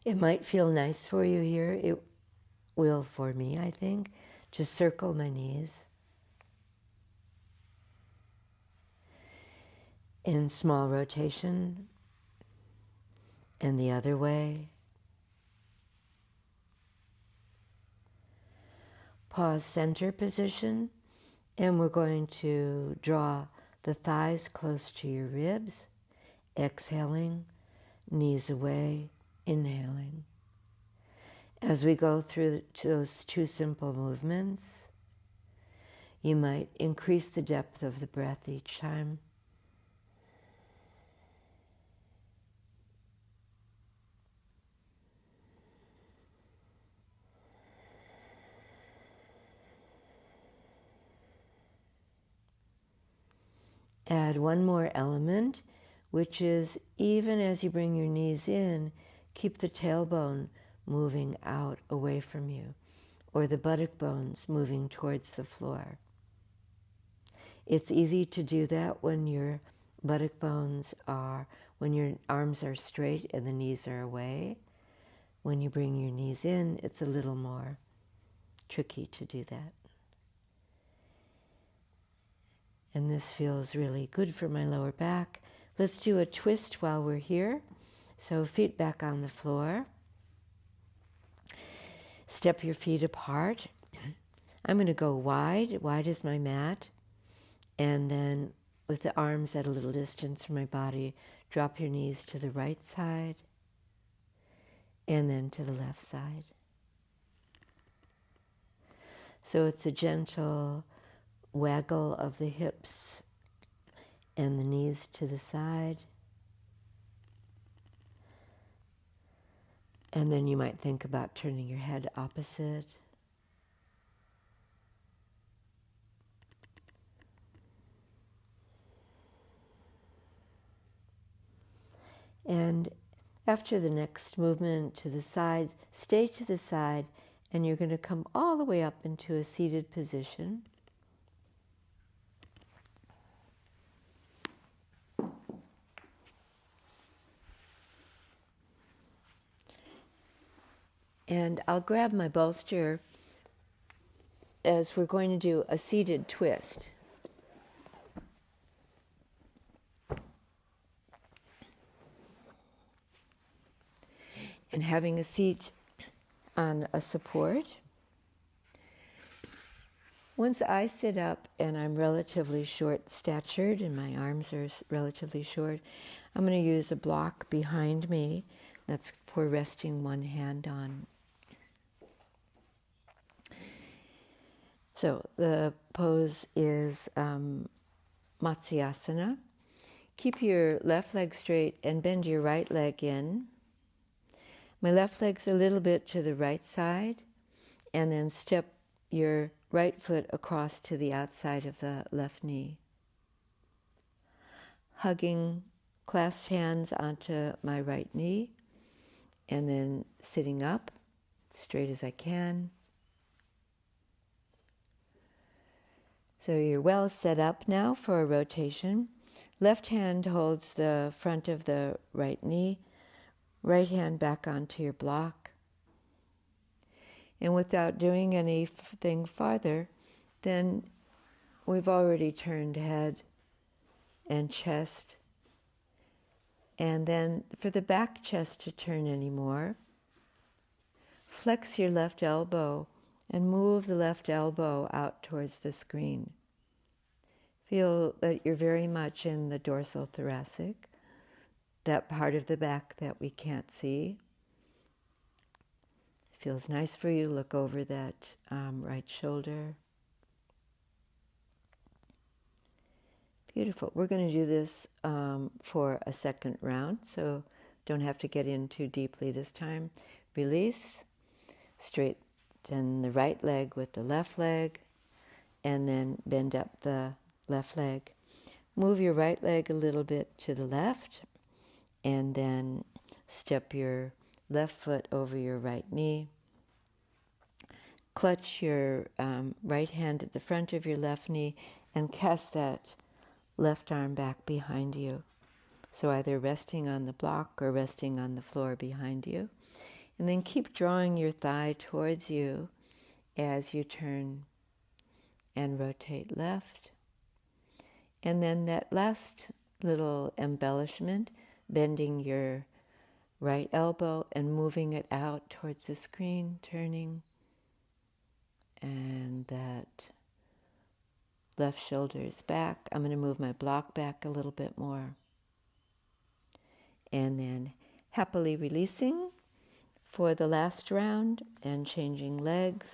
It might feel nice for you here. It will for me, I think. Just circle my knees. In small rotation. And the other way. Pause center position. And we're going to draw the thighs close to your ribs. Exhaling, knees away, inhaling. As we go through those two simple movements, you might increase the depth of the breath each time. Add one more element, which is even as you bring your knees in, keep the tailbone moving out away from you, or the buttock bones moving towards the floor. It's easy to do that when your buttock bones are, when your arms are straight and the knees are away. When you bring your knees in, it's a little more tricky to do that. And this feels really good for my lower back. Let's do a twist while we're here. So feet back on the floor. Step your feet apart. I'm going to go wide as my mat. And then with the arms at a little distance from my body, drop your knees to the right side and then to the left side. So it's a gentle waggle of the hips and the knees to the side. And then you might think about turning your head opposite. And after the next movement to the side, stay to the side, and you're going to come all the way up into a seated position. And I'll grab my bolster as we're going to do a seated twist. And having a seat on a support, Once I sit up and I'm relatively short-statured and my arms are relatively short, I'm going to use a block behind me. That's for resting one hand on. So the pose is Matsyasana. Keep your left leg straight and bend your right leg in. My left leg's a little bit to the right side, and then step your right foot across to the outside of the left knee. Hugging clasped hands onto my right knee, and then sitting up, straight as I can. So you're well set up now for a rotation. Left hand holds the front of the right knee, right hand back onto your block. And without doing anything farther, then we've already turned head and chest. And then for the back chest to turn anymore, flex your left elbow and move the left elbow out towards the screen. Feel that you're very much in the dorsal thoracic, that part of the back that we can't see. Feels nice for you. Look over that right shoulder. Beautiful. We're going to do this for a second round, so don't have to get in too deeply this time. Release. Straighten the right leg with the left leg, and then bend up the left leg. Move your right leg a little bit to the left, and then step your left foot over your right knee. Clutch your right hand at the front of your left knee and cast that left arm back behind you. So either resting on the block or resting on the floor behind you. And then keep drawing your thigh towards you as you turn and rotate left. And then that last little embellishment, bending your right elbow and moving it out towards the screen, turning. And that left shoulder is back. I'm going to move my block back a little bit more. And then happily releasing for the last round and changing legs.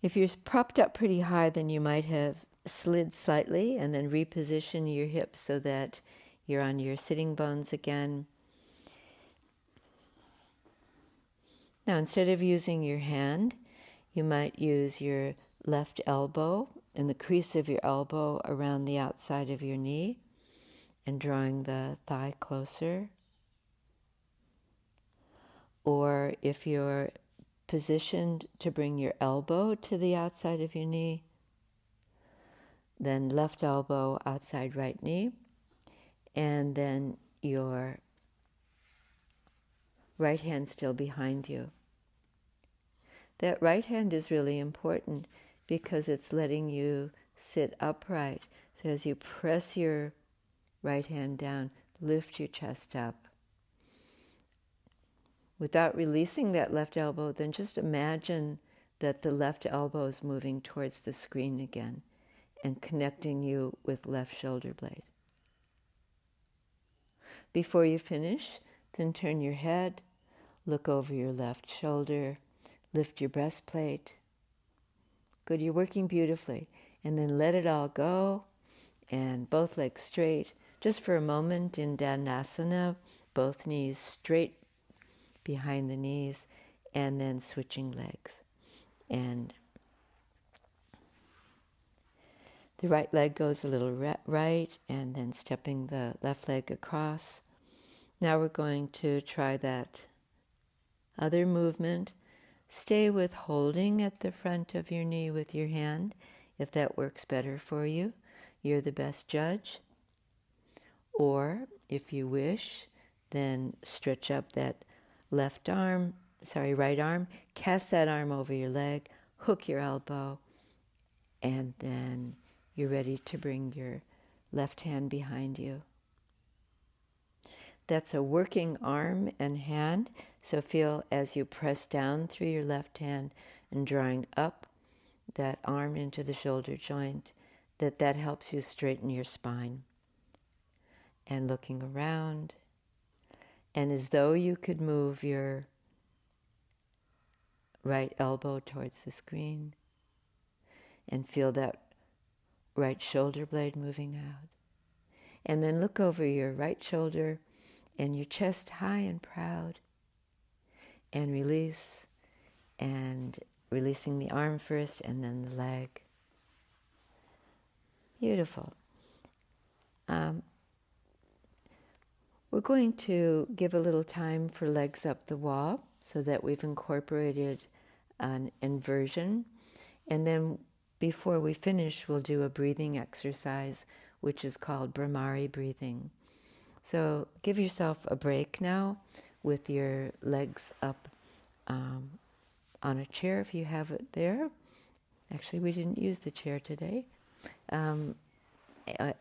If you're propped up pretty high, then you might have slid slightly and then reposition your hips so that you're on your sitting bones again. Now, instead of using your hand, you might use your left elbow and the crease of your elbow around the outside of your knee and drawing the thigh closer. Or if you're positioned to bring your elbow to the outside of your knee, then left elbow outside right knee, and then your right hand still behind you. That right hand is really important because it's letting you sit upright. So as you press your right hand down, lift your chest up. Without releasing that left elbow, then just imagine that the left elbow is moving towards the screen again and connecting you with left shoulder blade. Before you finish, then turn your head, look over your left shoulder, lift your breastplate. Good, you're working beautifully. And then let it all go, and both legs straight. Just for a moment in Dandasana, both knees straight behind the knees, and then switching legs. And the right leg goes a little right, and then stepping the left leg across. Now we're going to try that other movement. Stay with holding at the front of your knee with your hand, if that works better for you. You're the best judge. Or, if you wish, then stretch up that right arm, cast that arm over your leg, hook your elbow, and then you're ready to bring your left hand behind you. That's a working arm and hand, so feel as you press down through your left hand and drawing up that arm into the shoulder joint, that helps you straighten your spine. And looking around, and as though you could move your right elbow towards the screen and feel that right shoulder blade moving out. And then look over your right shoulder and your chest high and proud, and release, and releasing the arm first and then the leg. Beautiful. We're going to give a little time for legs up the wall so that we've incorporated an inversion. And then before we finish, we'll do a breathing exercise, which is called Bhramari breathing. So give yourself a break now with your legs up on a chair if you have it there. Actually, we didn't use the chair today.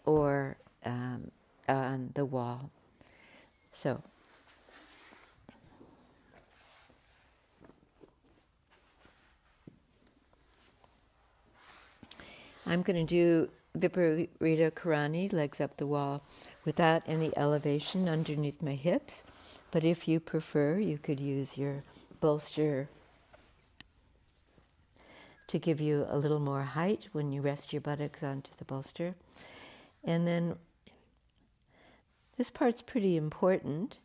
Or on the wall. So, I'm going to do Viparita Karani, legs up the wall, without any elevation underneath my hips. But if you prefer, you could use your bolster to give you a little more height when you rest your buttocks onto the bolster. And then this part's pretty important.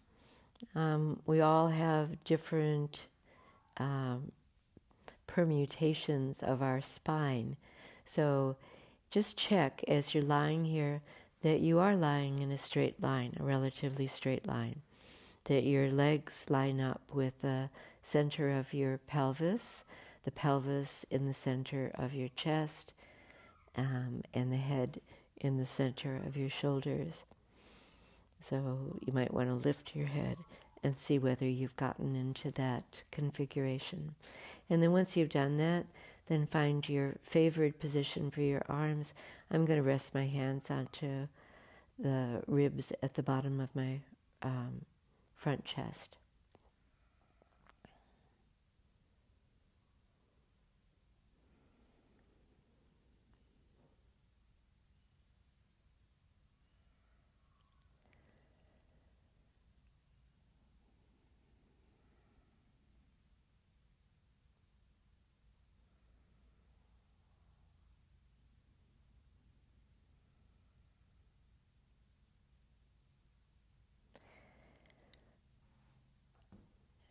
We all have different permutations of our spine. So just check as you're lying here that you are lying in a straight line, a relatively straight line, that your legs line up with the center of your pelvis, the pelvis in the center of your chest, and the head in the center of your shoulders. So you might want to lift your head and see whether you've gotten into that configuration. And then once you've done that, then find your favored position for your arms. I'm going to rest my hands onto the ribs at the bottom of my front chest.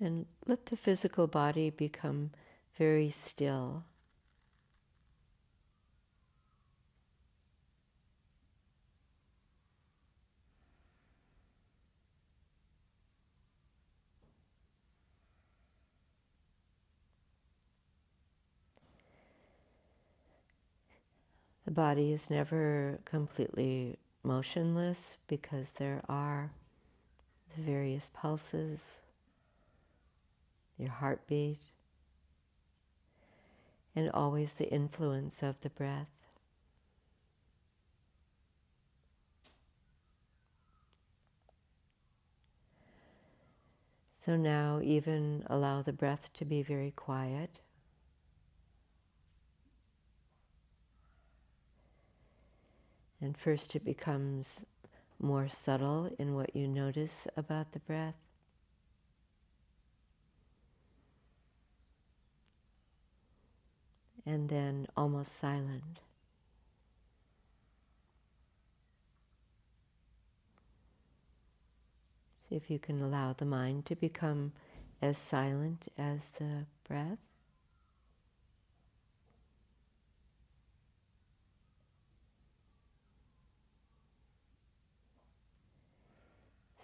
And let the physical body become very still. The body is never completely motionless because there are the various pulses, your heartbeat, and always the influence of the breath. So now even allow the breath to be very quiet. And first it becomes more subtle in what you notice about the breath. And then almost silent. See if you can allow the mind to become as silent as the breath.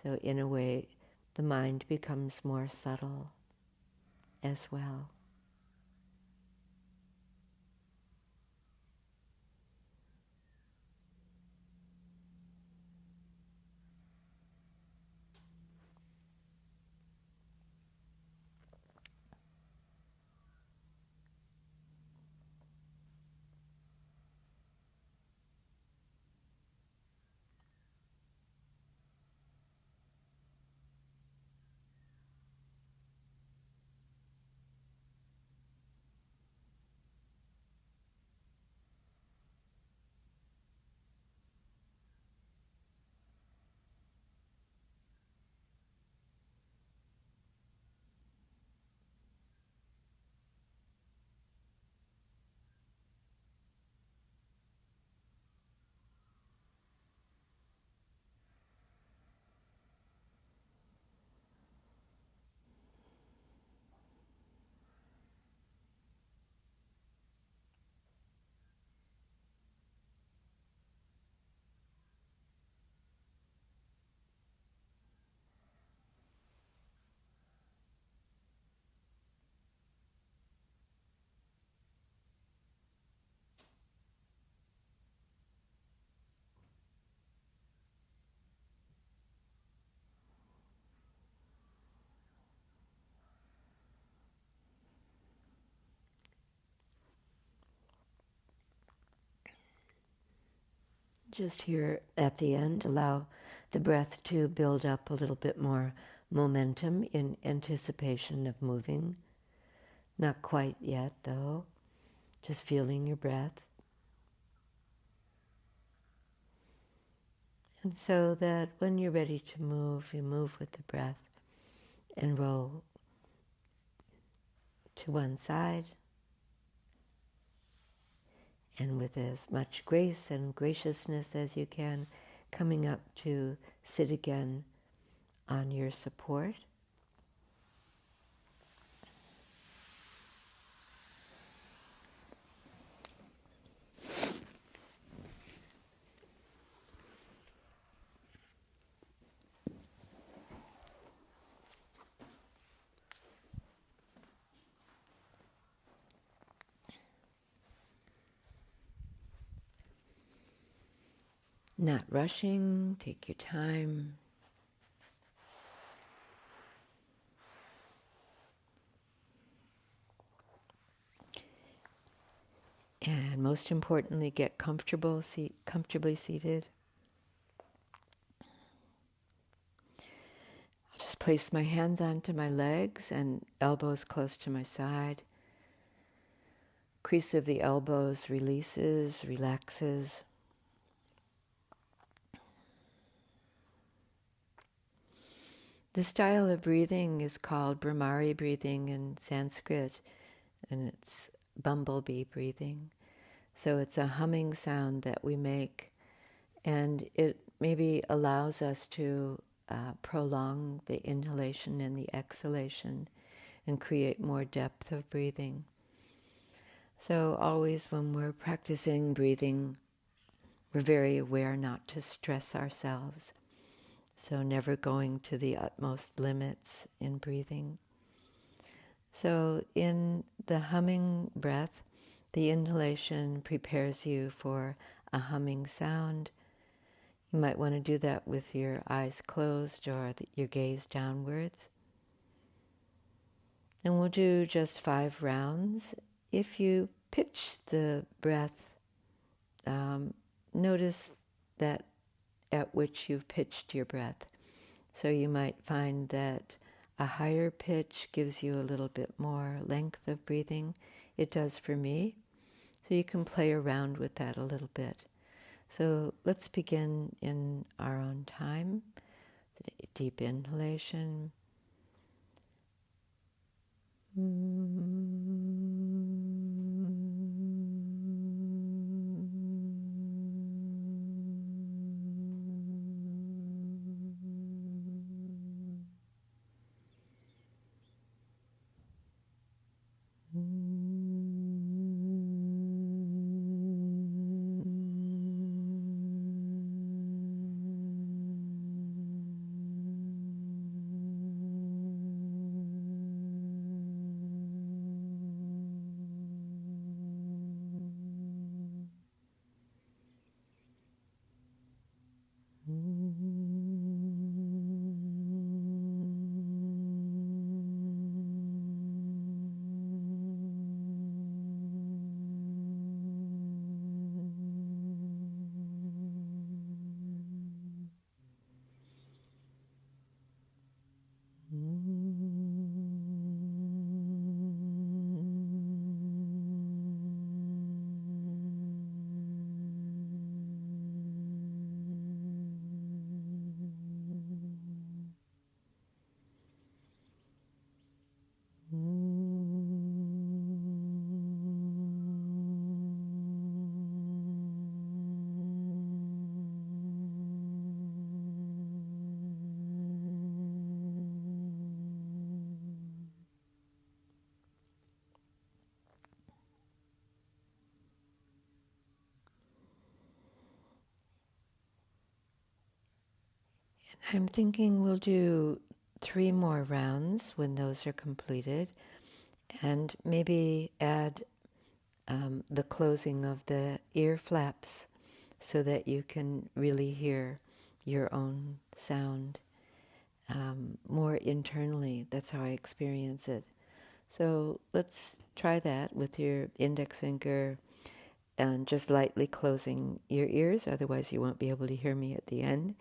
So in a way, the mind becomes more subtle as well. just here at the end, allow the breath to build up a little bit more momentum in anticipation of moving. Not quite yet, though. Just feeling your breath. And so that when you're ready to move, you move with the breath and roll to one side, and with as much grace and graciousness as you can, coming up to sit again on your support. Not rushing, take your time. And most importantly, get comfortably seated. I'll just place my hands onto my legs and elbows close to my side. Crease of the elbows releases, relaxes. The style of breathing is called Brahmari breathing in Sanskrit, and it's bumblebee breathing. So it's a humming sound that we make, and it maybe allows us to prolong the inhalation and the exhalation and create more depth of breathing. So always when we're practicing breathing, we're very aware not to stress ourselves. So never going to the utmost limits in breathing. So in the humming breath, the inhalation prepares you for a humming sound. You might want to do that with your eyes closed or your gaze downwards. And we'll do just 5 rounds. If you pitch the breath, notice that at which you've pitched your breath. So you might find that a higher pitch gives you a little bit more length of breathing. It does for me. So you can play around with that a little bit. So let's begin in our own time. Deep inhalation. I'm thinking we'll do 3 more rounds when those are completed, and maybe add the closing of the ear flaps so that you can really hear your own sound more internally. That's how I experience it. So let's try that with your index finger and just lightly closing your ears, otherwise you won't be able to hear me at the end,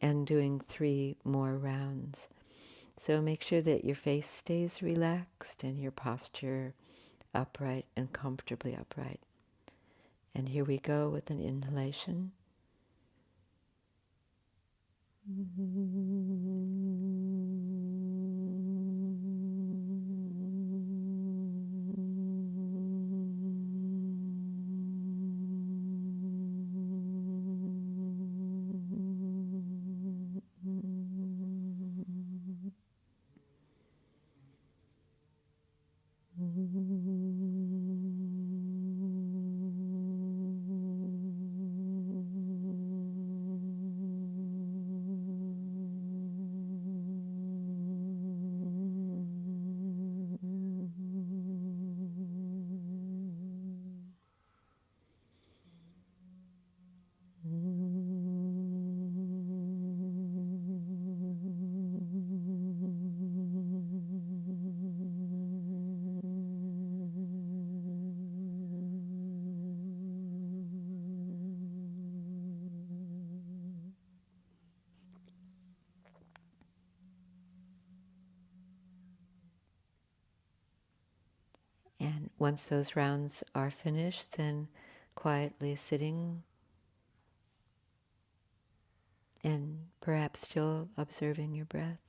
and doing 3 more rounds. So make sure that your face stays relaxed and your posture upright and comfortably upright. And here we go with an inhalation. And once those rounds are finished, then quietly sitting and perhaps still observing your breath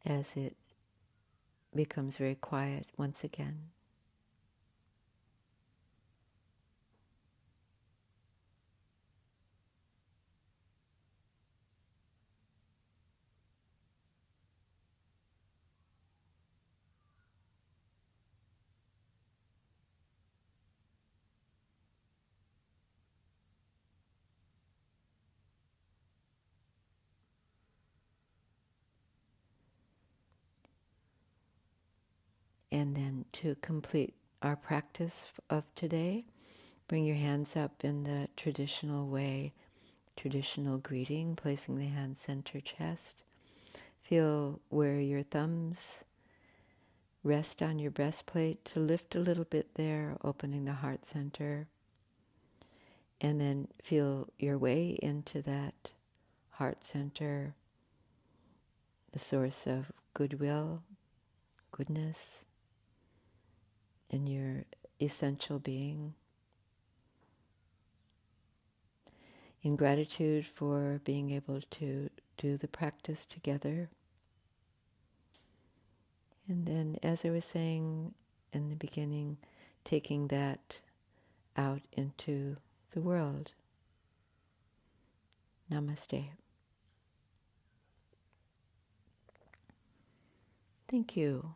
as it becomes very quiet once again. And then to complete our practice of today, bring your hands up in the traditional way, traditional greeting, placing the hands center chest. Feel where your thumbs rest on your breastplate to lift a little bit there, opening the heart center. And then feel your way into that heart center, the source of goodwill, goodness, in your essential being. In gratitude for being able to do the practice together. And then, as I was saying in the beginning, taking that out into the world. Namaste. Thank you.